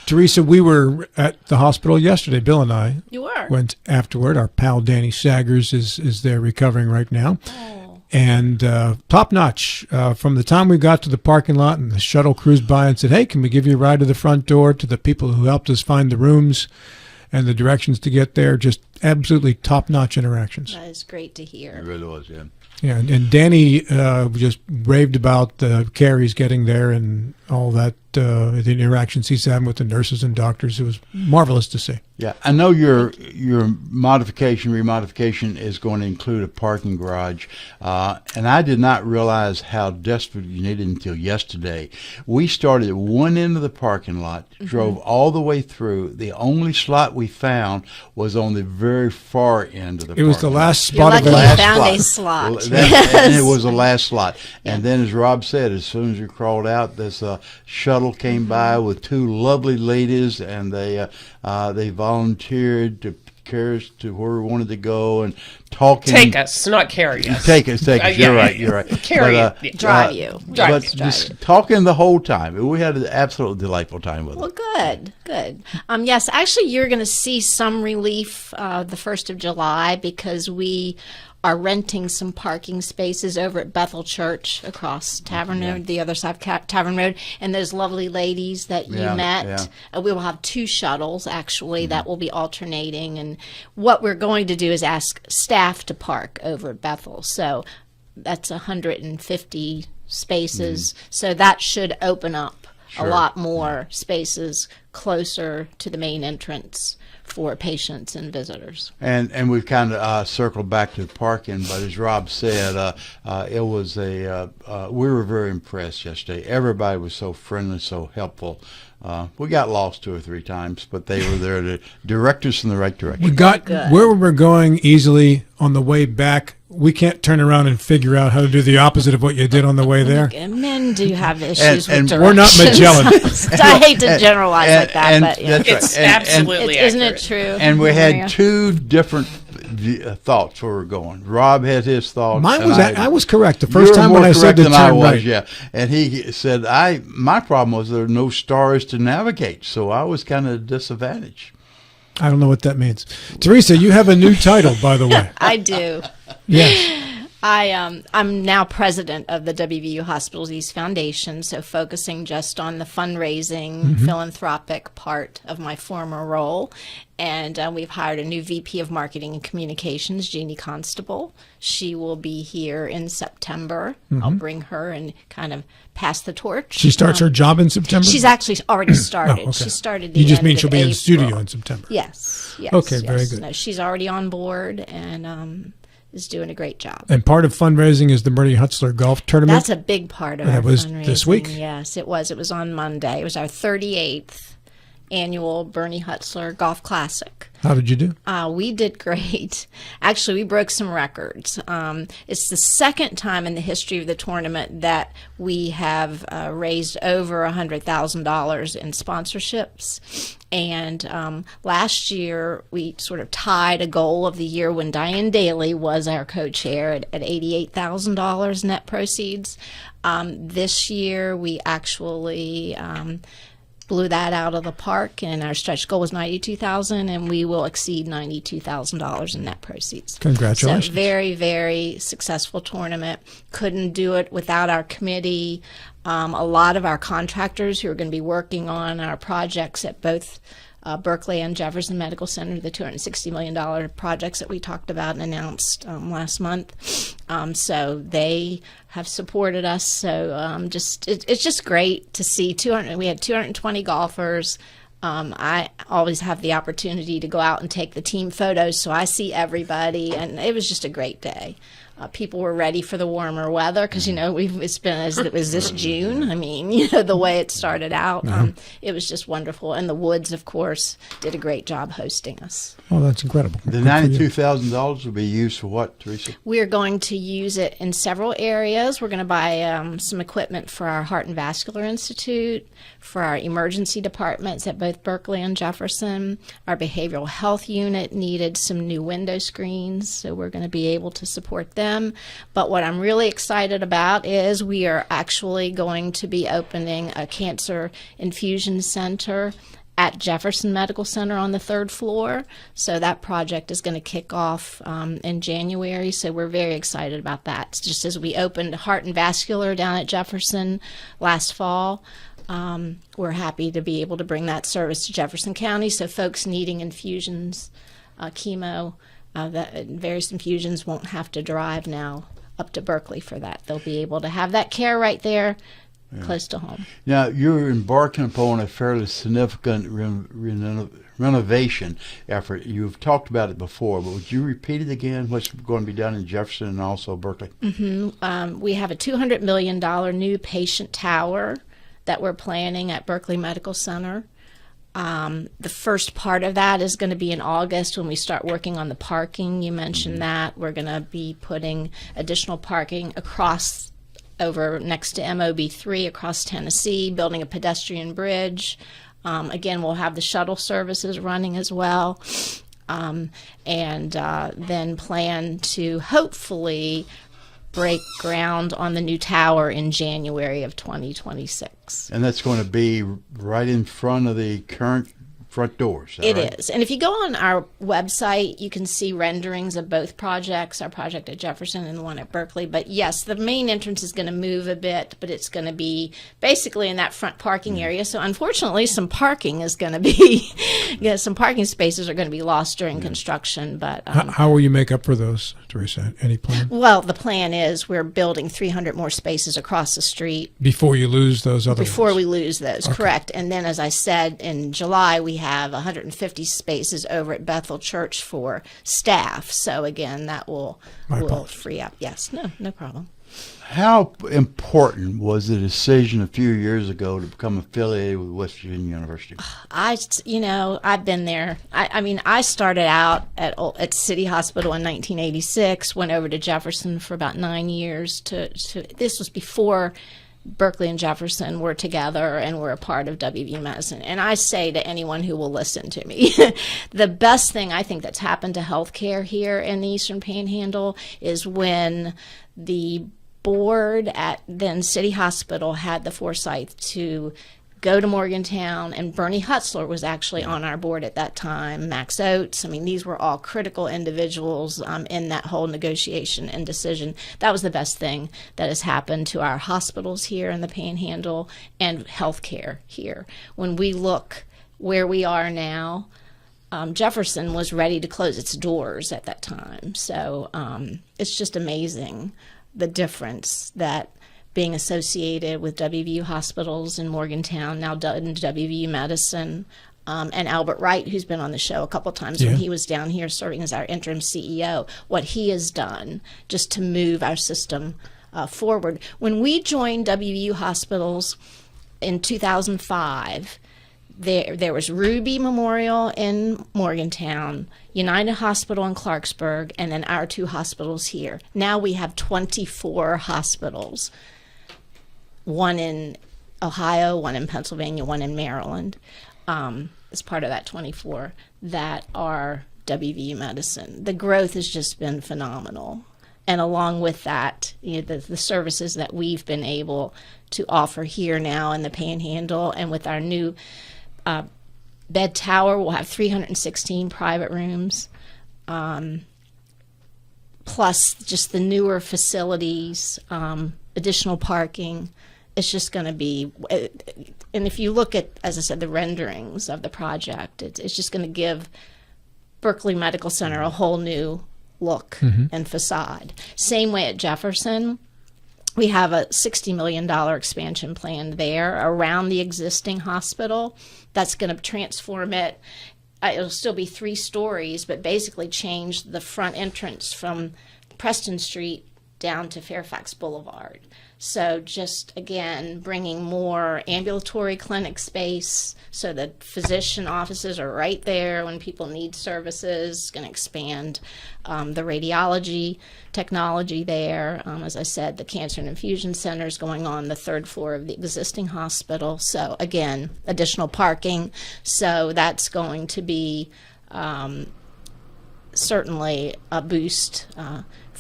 Teresa, we were at the hospital yesterday. Bill and I You were. went afterward. Our pal Danny Saggers is there recovering right now. Oh. And top notch. From the time we got to the parking lot and the shuttle cruised by and said, hey, can we give you a ride to the front door, to the people who helped us find the rooms and the directions to get there, just absolutely top notch interactions. That is great to hear. It really was, yeah. Yeah, and Danny just raved about the care he's getting there and all that, the interactions he's having with the nurses and doctors. It was marvelous to see. Yeah, I know your remodification is going to include a parking garage, and I did not realize how desperate you needed until yesterday. We started at one end of the parking lot, drove all the way through. The only slot we found was on the very far end of the parking lot. It was the last You're spot lucky of you it. found a slot. And it was the last slot. And then, as Rob said, as soon as you crawled out, this shuttle came by with two lovely ladies, and they volunteered to carry us to where we wanted to go and talking. Take us, not carry us. Take us. You're right. Carry Drive you. But just talking the whole time. We had an absolutely delightful time with Well, it. good. Yes, actually, you're going to see some relief the 1st of July because we are renting some parking spaces over at Bethel Church across Tavern Road, the other side of Tavern Road, and those lovely ladies that you met. We will have 2 shuttles, actually, that will be alternating. And what we're going to do is ask staff to park over at Bethel. So that's 150 spaces. So that should open up a lot more spaces closer to the main entrance for patients and visitors. And we've kind of circled back to parking, but as Rob said, it was we were very impressed yesterday. Everybody was so friendly, so helpful. We got lost 2 or 3 times, but they were there to direct us in the right direction. We got where we were going easily on the way back. We can't turn around and figure out how to do the opposite of what you did on the way there. Men do have issues with directions. We're not Magellan. I hate to generalize like that, but yeah. That's It's right. absolutely accurate. Isn't it true? And we had 2 different thoughts where we're going. Rob had his thoughts. Mine was I was correct the You first were time more when I said correct the than I term was, right. yeah. And he said, my problem was there are no stars to navigate, so I was kind of disadvantaged. I don't know what that means. Teresa, you have a new title, by the way. I do. Yes. I'm now president of the WVU Hospitals East Foundation, so focusing just on the fundraising, philanthropic part of my former role. And we've hired a new VP of Marketing and Communications, Jeannie Constable. She will be here in September. I'll bring her and kind of pass the torch. She starts her job in September? She's actually already started. Oh, okay. She started the You just end mean of she'll be in April. studio in September? Yes. Okay, yes. very good. No, she's already on board and is doing a great job. And part of fundraising is the Bernie Hutzler Golf Tournament? That's a big part of That our was fundraising. this week? Yes, it was. It was on Monday. It was our 38th annual Bernie Hutzler Golf Classic. How did you do? We did great. Actually, we broke some records. It's the second time in the history of the tournament that we have raised over $100,000 in sponsorships. And last year, we sort of tied a goal of the year when Diane Daly was our co-chair at $88,000 net proceeds. This year, we actually blew that out of the park, and our stretch goal was $92,000, and we will exceed $92,000 in net proceeds. Congratulations. So very, very successful tournament. Couldn't do it without our committee. A lot of our contractors who are going to be working on our projects at both Berkeley and Jefferson Medical Center, the $260 million projects that we talked about and announced last month. So they have supported us. So it's just great to see we had 220 golfers. I always have the opportunity to go out and take the team photos, so I see everybody, and it was just a great day. People were ready for the warmer weather because, it's been as it was this June. I mean, the way it started out, it was just wonderful. And the Woods, of course, did a great job hosting us. Oh, that's incredible. The $92,000 will be used for what, Teresa? We're going to use it in several areas. We're going to buy some equipment for our Heart and Vascular Institute, for our emergency departments at both Berkeley and Jefferson. Our behavioral health unit needed some new window screens, so we're going to be able to support them. But what I'm really excited about is we are actually going to be opening a cancer infusion center at Jefferson Medical Center on the 3rd floor. So that project is going to kick off in January. So we're very excited about that. It's just as we opened Heart and Vascular down at Jefferson last fall, we're happy to be able to bring that service to Jefferson County. So folks needing infusions, chemo, various infusions won't have to drive now up to Berkeley for that. They'll be able to have that care right there, close to home. Now, you're embarking upon a fairly significant renovation effort. You've talked about it before, but would you repeat it again? What's going to be done in Jefferson and also Berkeley? We have a $200 million new patient tower that we're planning at Berkeley Medical Center. The first part of that is going to be in August when we start working on the parking. You mentioned that. We're going to be putting additional parking over next to MOB3 across Tennessee, building a pedestrian bridge. Again, we'll have the shuttle services running as well. And then plan to hopefully break ground on the new tower in January of 2026. And that's going to be right in front of the current front doors. It is. And if you go on our website, you can see renderings of both projects, our project at Jefferson and the one at Berkeley. But yes, the main entrance is going to move a bit, but it's going to be basically in that front parking area. So unfortunately, some parking is going to be, some parking spaces are going to be lost during construction. But how will you make up for those, Teresa? Any plan? Well, the plan is we're building 300 more spaces across the street. Before you lose those other Before ones? we lose those, Okay. correct. And then, as I said, in July, we have 150 spaces over at Bethel Church for staff. So again, that will free up. Yes, no problem. How important was the decision a few years ago to become affiliated with West Virginia University? I've been there. I started out at City Hospital in 1986, went over to Jefferson for about 9 years. This was before Berkeley and Jefferson were together and were a part of WVU Medicine. And I say to anyone who will listen to me, the best thing I think that's happened to healthcare here in the Eastern Panhandle is when the board at then City Hospital had the foresight to go to Morgantown, and Bernie Hutzler was actually on our board at that time, Max Oates. I mean, these were all critical individuals in that whole negotiation and decision. That was the best thing that has happened to our hospitals here in the Panhandle and healthcare here. When we look where we are now, Jefferson was ready to close its doors at that time. So it's just amazing the difference that being associated with WVU hospitals in Morgantown, now done WVU Medicine, and Albert Wright, who's been on the show a couple times when he was down here serving as our interim CEO, what he has done just to move our system forward. When we joined WVU hospitals in 2005, there was Ruby Memorial in Morgantown, United Hospital in Clarksburg, and then our 2 hospitals here. Now we have 24 hospitals. One in Ohio, one in Pennsylvania, one in Maryland, as part of that 24 that are WVU Medicine. The growth has just been phenomenal. And along with that, the services that we've been able to offer here now in the Panhandle, and with our new bed tower, we'll have 316 private rooms, plus just the newer facilities, additional parking. It's just going to be, and if you look at, as I said, the renderings of the project, it's just going to give Berkeley Medical Center a whole new look and facade. Same way at Jefferson. We have a $60 million expansion plan there around the existing hospital that's going to transform it. It'll still be 3 stories, but basically change the front entrance from Preston Street down to Fairfax Boulevard. So just, again, bringing more ambulatory clinic space so that physician offices are right there when people need services. Going to expand the radiology technology there. As I said, the cancer and infusion center is going on the 3rd floor of the existing hospital. So, again, additional parking. So that's going to be certainly a boost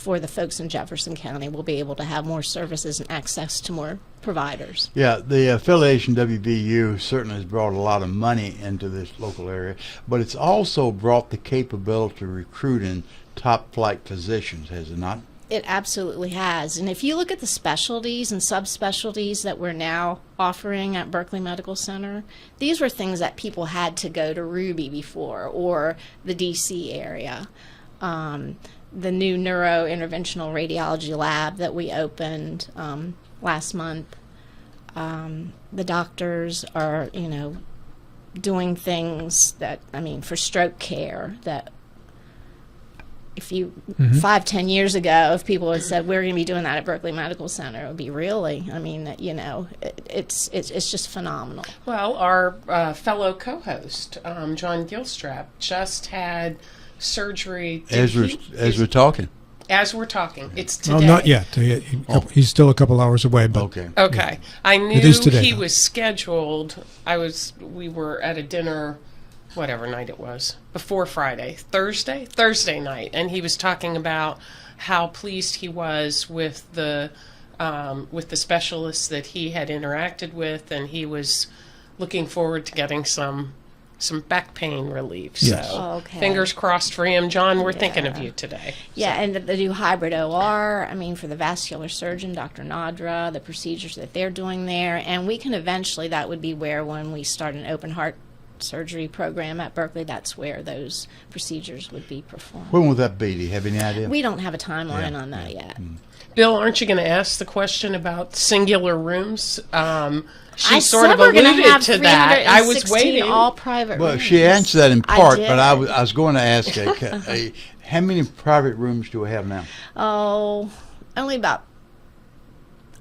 for the folks in Jefferson County. We'll be able to have more services and access to more providers. Yeah, the affiliation WVU certainly has brought a lot of money into this local area, but it's also brought the capability of recruiting top flight physicians, has it not? It absolutely has. And if you look at the specialties and subspecialties that we're now offering at Berkeley Medical Center, these were things that people had to go to Ruby before, or the DC area. The new neurointerventional radiology lab that we opened last month. The doctors are, doing things that, for stroke care that if you 5-10 years ago, if people had said we're going to be doing that at Berkeley Medical Center, it would be really, it's just phenomenal. Well, our fellow co-host, John Gilstrap, just had surgery. As we're talking. As we're talking, it's today. Well, not yet. He's still a couple hours away, but Okay. Okay, I knew It is today, he though. was scheduled. We were at a dinner, whatever night it was, before Friday, Thursday night, and he was talking about how pleased he was with the specialists that he had interacted with, and he was looking forward to getting some back pain relief. Yes. So Okay. fingers crossed for him. John, we're thinking of Yeah. you today. Yeah, and the new hybrid OR, for the vascular surgeon, Dr. Nadra, the procedures that they're doing there, and we can eventually, that would be where when we start an open heart surgery program at Berkeley, that's where those procedures would be performed. When will that be? Do you have any idea? We don't have a timeline Yeah, on that yet. Bill, aren't you going to ask the question about singular rooms? She I sort said of we're gonna alluded have to that. I was 316 waiting. all private Well, rooms. she answered that in part, but I did. was going to ask how many private rooms do we have now? Oh, only about.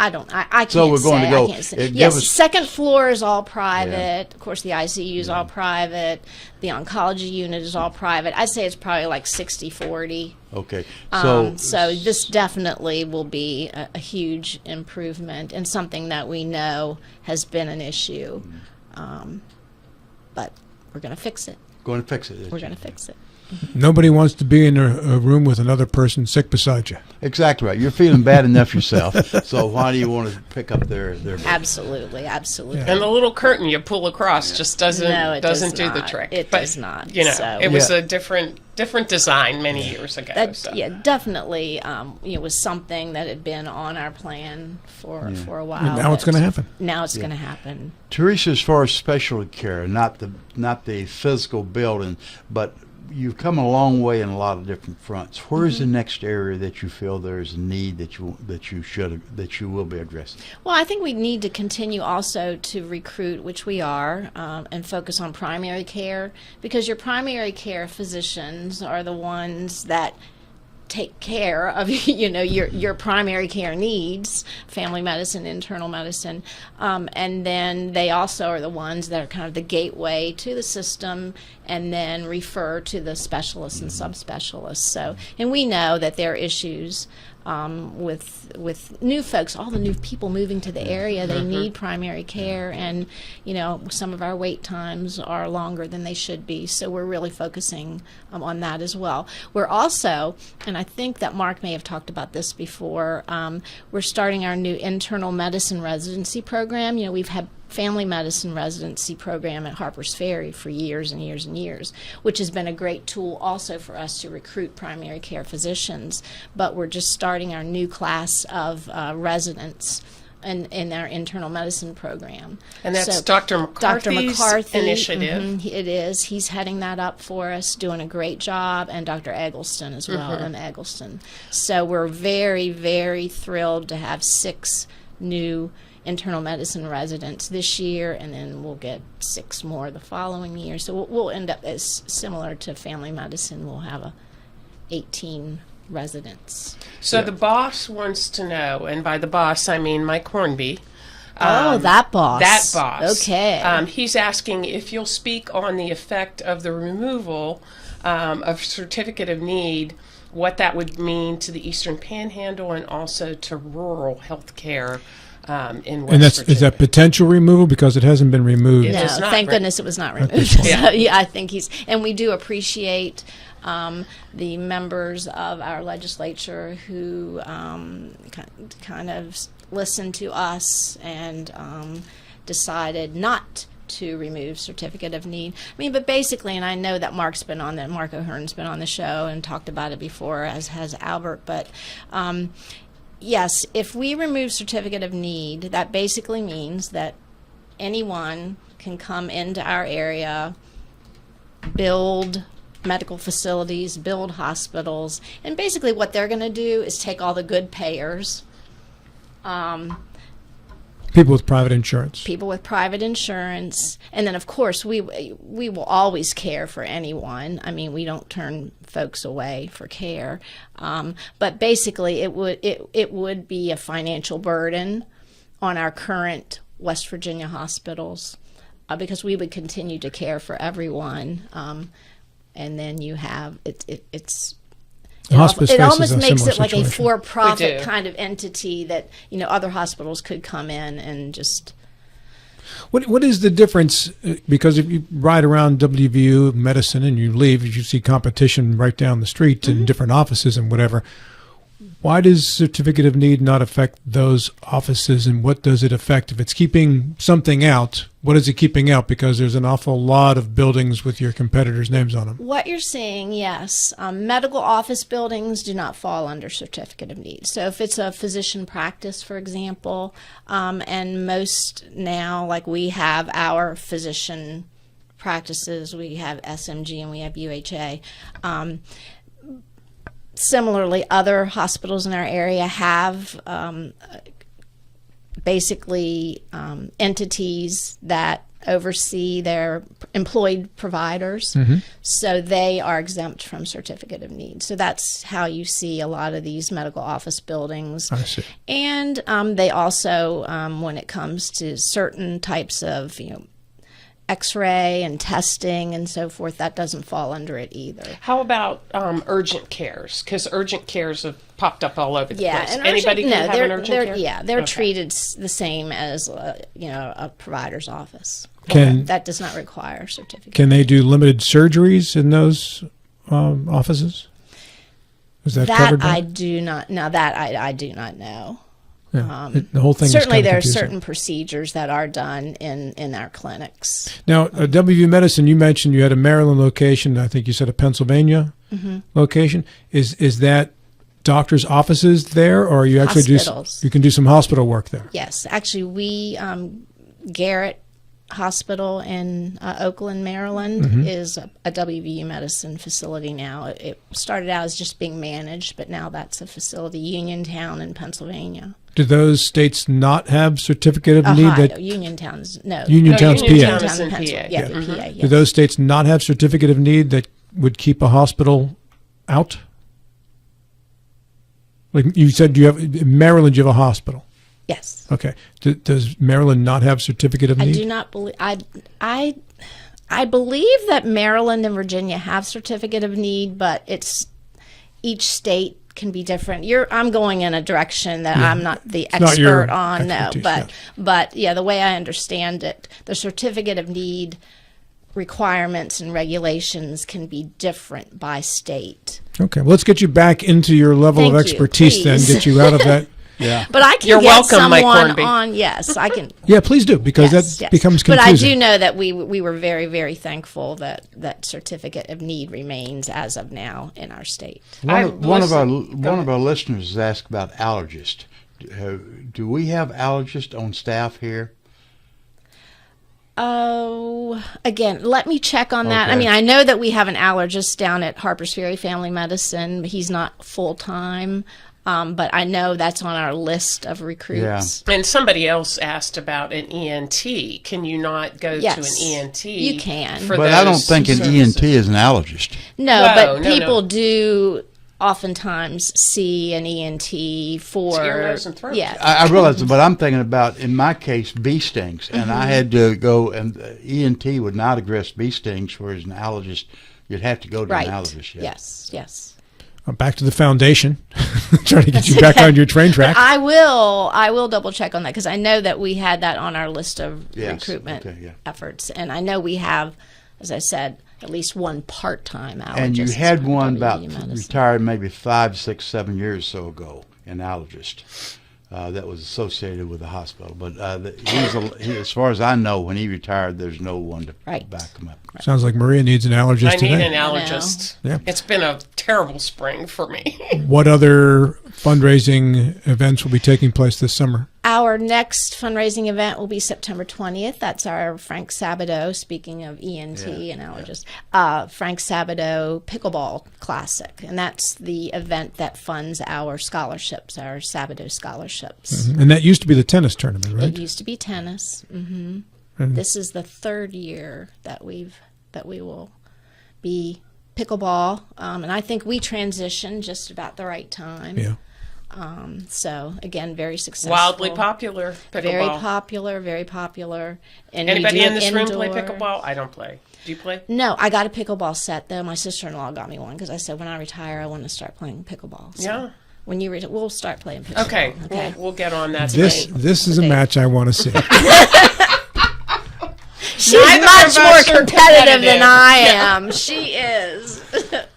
I can't So we're going say. to go- I can't say. give Yes, us- second floor is all private. Yeah. Of course, the ICU is all private. The oncology unit is all private. I'd say it's probably like 60-40. Okay. So this definitely will be a huge improvement and something that we know has been an issue. But we're going to fix it. Going to fix it. We're going to fix it. nobody wants to be in a room with another person sick beside you. Exactly right. You're feeling bad enough yourself, so why do you want to pick up their Absolutely, absolutely. Yeah. And the little curtain you pull across just doesn't No, it doesn't does do the not. trick. It But, does not. You know, So- it was Yeah. a different design many years ago. That, so. yeah, definitely was something that had been on our plan for a while. And now it's going to happen. Now it's going to happen. Teresa, as far as specialty care, not the physical building, but you've come a long way in a lot of different fronts. Where is the next area that you feel there is a need that you will be addressing? Well, I think we need to continue also to recruit, which we are, and focus on primary care, because your primary care physicians are the ones that take care of your primary care needs, family medicine, internal medicine, and then they also are the ones that are kind of the gateway to the system, and then refer to the specialists and subspecialists. So, and we know that there are issues with new folks, all the new people moving to the area. They need primary care, and some of our wait times are longer than they should be. So we're really focusing on that as well. We're also, and I think that Mark may have talked about this before, we're starting our new internal medicine residency program. We've had family medicine residency program at Harper's Ferry for years and years and years, which has been a great tool also for us to recruit primary care physicians. But we're just starting our new class of residents in our internal medicine program. And that's So Dr. Dr. McCarthy's McCarthy initiative. It is. He's heading that up for us, doing a great job, and Dr. Eggleston as well, Mm-hmm. and Eggleston. So we're very, very thrilled to have 6 new internal medicine residents this year, and then we'll get 6 more the following year. So we'll end up as similar to family medicine. We'll have 18 residents. So the boss wants to know, and by the boss I mean Mike Hornby. That boss. That boss. Okay. He's asking if you'll speak on the effect of the removal of certificate of need, what that would mean to the Eastern Panhandle and also to rural health care in West And is Virginia. that potential removal because it hasn't been removed? It No, is not thank re- goodness it was not removed. this point. So, yeah, I think and we do appreciate the members of our legislature who kind of listened to us and decided not to remove certificate of need. I mean, but basically, and I know that Mark O'Hearn's been on the show and talked about it before, as has Albert, but yes, if we remove certificate of need, that basically means that anyone can come into our area, build medical facilities, build hospitals, and basically what they're going to do is take all the good payers, People with private insurance. and then of course we will always care for anyone. I mean, we don't turn folks away for care, but basically it would be a financial burden on our current West Virginia hospitals, because we would continue to care for everyone, and then you have it's. Hospice It faces almost a makes similar it like a situation. for-profit We do. kind of entity that other hospitals could come in and just. What is the difference? Because if you ride around WVU medicine and you leave, you see competition right down the street in different offices and whatever. Why does certificate of need not affect those offices, and what does it affect? If it's keeping something out, what is it keeping out? Because there's an awful lot of buildings with your competitors' names on them. What you're seeing, yes, medical office buildings do not fall under certificate of need. So if it's a physician practice, for example, and most now, like we have our physician practices, we have SMG and we have UHA. Similarly, other hospitals in our area have basically entities that oversee their employed providers, so they are exempt from certificate of need. So that's how you see a lot of these medical office buildings. I see. And they also, when it comes to certain types of, X-ray and testing and so forth, that doesn't fall under it either. How about urgent cares? Because urgent cares have popped up all over the place. And Anybody urgent, can have an urgent they're, care? Yeah, they're Okay. treated the same as a provider's office. Can That does not require a certificate. can they do limited surgeries in those offices? Is that covered? That I do not. No, that I do not know. The whole thing. Certainly, is there kind are of confusing. certain procedures that are done in our clinics. Now, WVU Medicine, you mentioned you had a Maryland location. I think you said a Pennsylvania location. Is that doctors' offices there, or are you actually Hospitals. you can do some hospital work there? Yes, actually, we Garrett Hospital in Oakland, Maryland, is a WVU medicine facility now. It started out as just being managed, but now that's a facility. Uniontown in Pennsylvania. Do those states not have certificate of need? Ohio, That Uniontown's no. Uniontown's Uniontown PA. is in Pennsylvania. PA. Yeah, the PA. Do Yes. those states not have certificate of need that would keep a hospital out? Like you said, you have in Maryland. You have a hospital. Yes. Okay. Does Maryland not have certificate of I need? do not believe. I believe that Maryland and Virginia have certificate of need, but each state can be different. I'm going in a direction that I'm not the not your expert on. No, expertise, but yeah, the way I understand it, the certificate of need requirements and regulations can be different by state. Okay. Well, let's get you back into your level of Thank you, expertise then. please. Get you out of that. Yeah. But I can You're get welcome, Mike someone Hornby. on. Yes, I can. Yeah, please do, because that becomes confusing. But I do know that we were very, very thankful that certificate of need remains as of now in our state. One of our listeners has asked about allergists. Do we have allergists on staff here? Oh, again, let me check on that. I Okay. mean, I know that we have an allergist down at Harper's Ferry Family Medicine. He's not full time, but I know that's on our list of recruits. And somebody else asked about an ENT. Can you not go Yes, to an ENT? you can. for But I don't those think an services? ENT is an allergist. No, No, but no, people no. do oftentimes see an ENT for ear, nose, and throat. Yeah, I realize, but I'm thinking about, in my case, bee stings, and I had to go, and ENT would not address bee stings, whereas an allergist, you'd have to go to right. an allergist. Yeah. Yes. Back to the foundation, trying to get you back on your train track. I will double check on that because I know that we had that on our list of Yes. recruitment Okay, yeah. efforts, and I know we have, as I said, at least one part-time allergist. And you had one about WVU medicine. retired maybe 5, 6, 7 years or so ago, an allergist that was associated with the hospital. But as far as I know, when he retired, there's no one to Right. back him up. Sounds like Maria needs an allergist I today. need an allergist. Yeah. It's been a terrible spring for me. What other fundraising events will be taking place this summer? Our next fundraising event will be September 20th. That's our Frank Sabato, speaking of ENT and allergists, Frank Sabato Pickleball Classic. And that's the event that funds our scholarships, our Sabato scholarships. And that used to be the tennis tournament, right? It used to be tennis. And- This is the third year that we will be pickleball. And I think we transitioned just about the right time. Yeah. So, again, very successful. Wildly popular pickleball. Very popular. And we Anybody do in this room play indoor. pickleball? I don't play. Do you play? No, I got a pickleball set, though. My sister-in-law got me one because I said when I retire, I want to start playing pickleball. So Yeah. When you we'll start playing pickleball. Okay. We'll get on that This today. this is a match I want to see. She's Neither much of more us are competitive than I Yeah. am. She is.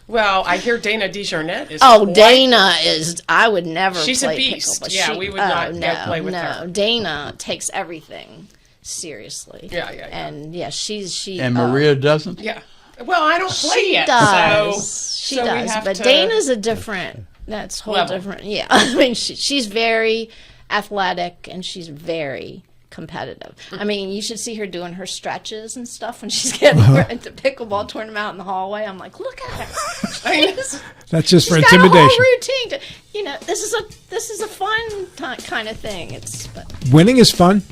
Well, I hear Dana DeJarnette is. Oh, quite- Dana is. I would never. She's a play beast. Pickleball. Yeah, we would not go play with no. her. Dana takes everything seriously. Yeah. And yeah, she. And Maria doesn't? Yeah. Well, I don't play She yet. does. So, She so we does. have But to- Dana's a different. That's whole Level. different. Yeah. I mean, she's very athletic and she's very competitive. I mean, you should see her doing her stretches and stuff when she's getting at the pickleball tournament out in the hallway. I'm like, look at her. I mean, That's just for She's got a intimidation. whole routine. This is a fun kind of thing. But Winning is fun.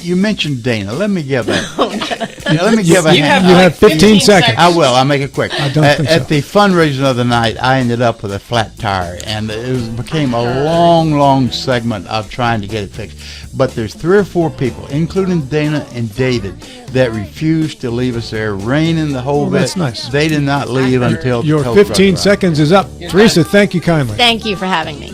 You mentioned Dana. Let me give a. Let me give a. you have, You like have 15 seconds. I will. I'll make it quick. I don't think At so. the fundraiser of the night, I ended up with a flat tire, and became a long segment of trying to get it fixed. But there's 3 or 4 people, including Dana and David, that refused to leave us there, raining the whole Well, bit. that's nice. They did not leave until Your tow 15 truck arrived. seconds is up. Teresa, thank you kindly. thank you for having me.